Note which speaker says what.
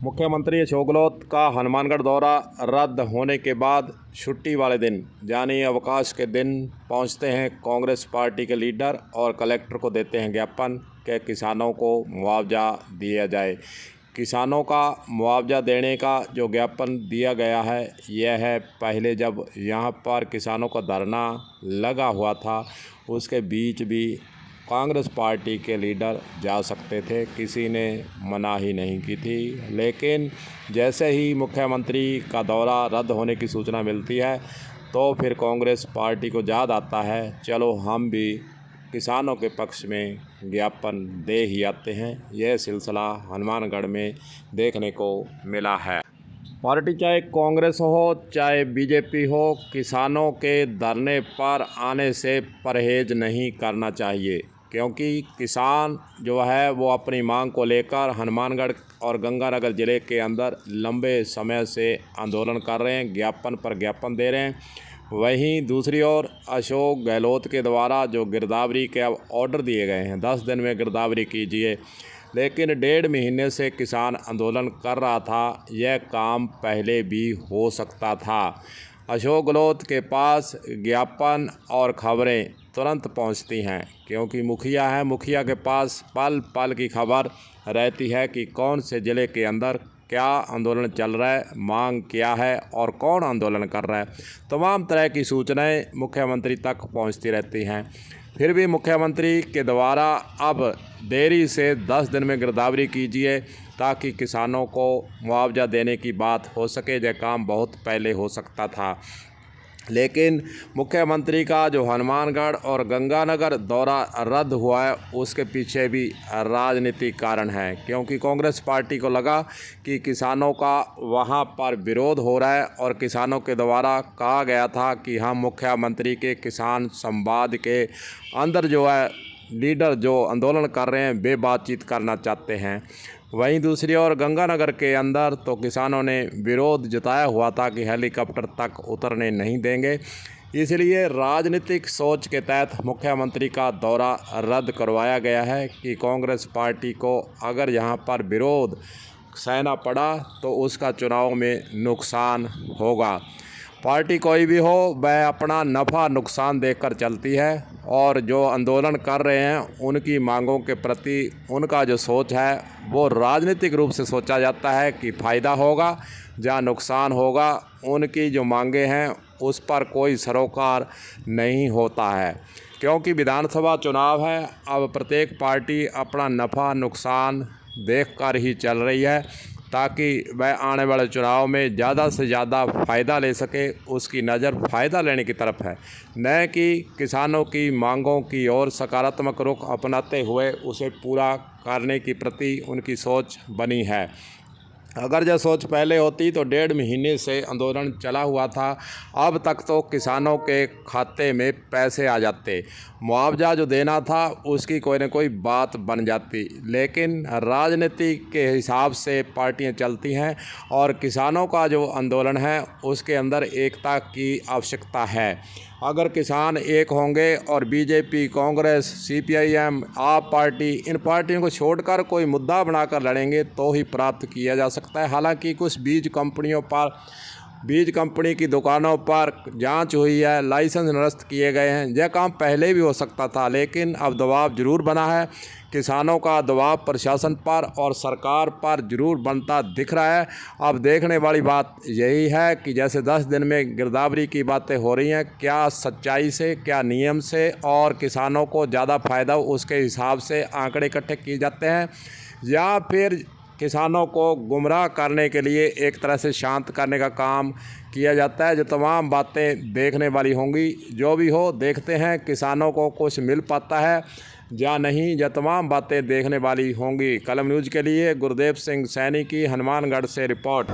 Speaker 1: मुख्यमंत्री अशोक गहलोत का हनुमानगढ़ दौरा रद्द होने के बाद छुट्टी वाले दिन यानी अवकाश के दिन पहुंचते हैं कांग्रेस पार्टी के लीडर और कलेक्टर को देते हैं ज्ञापन कि किसानों को मुआवजा दिया जाए। किसानों का मुआवजा देने का जो ज्ञापन दिया गया है यह है पहले जब यहाँ पर किसानों का धरना लगा हुआ था उसके बीच भी कांग्रेस पार्टी के लीडर जा सकते थे, किसी ने मना ही नहीं की थी। लेकिन जैसे ही मुख्यमंत्री का दौरा रद्द होने की सूचना मिलती है तो फिर कांग्रेस पार्टी को याद आता है चलो हम भी किसानों के पक्ष में ज्ञापन दे ही आते हैं। यह सिलसिला हनुमानगढ़ में देखने को मिला है। पार्टी चाहे कांग्रेस हो चाहे बीजेपी हो, किसानों के धरने पर आने से परहेज नहीं करना चाहिए, क्योंकि किसान जो है वो अपनी मांग को लेकर हनुमानगढ़ और गंगानगर ज़िले के अंदर लंबे समय से आंदोलन कर रहे हैं, ज्ञापन पर ज्ञापन दे रहे हैं। वहीं दूसरी ओर अशोक गहलोत के द्वारा जो गिरदावरी के अब ऑर्डर दिए गए हैं 10 दिन में गिरदावरी कीजिए, लेकिन 1.5 महीने से किसान आंदोलन कर रहा था, यह काम पहले भी हो सकता था। अशोक गहलोत के पास ज्ञापन और खबरें तुरंत पहुंचती हैं, क्योंकि मुखिया है, मुखिया के पास पल पल की खबर रहती है कि कौन से ज़िले के अंदर क्या आंदोलन चल रहा है, मांग क्या है और कौन आंदोलन कर रहा है। तमाम तरह की सूचनाएं मुख्यमंत्री तक पहुंचती रहती हैं। फिर भी मुख्यमंत्री के द्वारा अब देरी से 10 दिन में गिरदावरी कीजिए ताकि किसानों को मुआवजा देने की बात हो सके। यह काम बहुत पहले हो सकता था, लेकिन मुख्यमंत्री का जो हनुमानगढ़ और गंगानगर दौरा रद्द हुआ है उसके पीछे भी राजनीतिक कारण है, क्योंकि कांग्रेस पार्टी को लगा कि किसानों का वहां पर विरोध हो रहा है और किसानों के द्वारा कहा गया था कि हम मुख्यमंत्री के किसान संवाद के अंदर जो है लीडर जो आंदोलन कर रहे हैं वे बातचीत करना चाहते हैं। वहीं दूसरी ओर गंगानगर के अंदर तो किसानों ने विरोध जताया हुआ था कि हेलीकॉप्टर तक उतरने नहीं देंगे, इसलिए राजनीतिक सोच के तहत मुख्यमंत्री का दौरा रद्द करवाया गया है कि कांग्रेस पार्टी को अगर यहां पर विरोध सहना पड़ा तो उसका चुनाव में नुकसान होगा। पार्टी कोई भी हो वह अपना नफ़ा नुकसान देखकर चलती है और जो आंदोलन कर रहे हैं उनकी मांगों के प्रति उनका जो सोच है वो राजनीतिक रूप से सोचा जाता है कि फ़ायदा होगा या नुकसान होगा। उनकी जो मांगे हैं उस पर कोई सरोकार नहीं होता है, क्योंकि विधानसभा चुनाव है। अब प्रत्येक पार्टी अपना नफ़ा नुकसान देखकर ही चल रही है ताकि वह आने वाले चुनाव में ज़्यादा से ज़्यादा फ़ायदा ले सके। उसकी नज़र फ़ायदा लेने की तरफ है, न कि किसानों की मांगों की ओर सकारात्मक रुख अपनाते हुए उसे पूरा करने की प्रति उनकी सोच बनी है। अगर यह सोच पहले होती तो 1.5 महीने से आंदोलन चला हुआ था, अब तक तो किसानों के खाते में पैसे आ जाते, मुआवजा जो देना था उसकी कोई न कोई बात बन जाती। लेकिन राजनीति के हिसाब से पार्टियां चलती हैं और किसानों का जो आंदोलन है उसके अंदर एकता की आवश्यकता है। अगर किसान एक होंगे और बीजेपी, कांग्रेस, सीपीआईएम, आप पार्टी इन पार्टियों को छोड़कर कोई मुद्दा बनाकर लड़ेंगे तो ही प्राप्त किया जा सकता है। हालांकि कुछ बीज कंपनी की दुकानों पर जांच हुई है, लाइसेंस निरस्त किए गए हैं। यह काम पहले भी हो सकता था, लेकिन अब दबाव ज़रूर बना है। किसानों का दबाव प्रशासन पर और सरकार पर ज़रूर बनता दिख रहा है। अब देखने वाली बात यही है कि जैसे 10 दिन में गिरदावरी की बातें हो रही हैं, क्या सच्चाई से, क्या नियम से और किसानों को ज़्यादा फ़ायदा उसके हिसाब से आंकड़े इकट्ठे किए जाते हैं, या फिर किसानों को गुमराह करने के लिए एक तरह से शांत करने का काम किया जाता है। जो तमाम बातें देखने वाली होंगी, जो भी हो देखते हैं किसानों को कुछ मिल पाता है या नहीं, यह तमाम बातें देखने वाली होंगी। कलम न्यूज़ के लिए गुरदेव सिंह सैनी की हनुमानगढ़ से रिपोर्ट।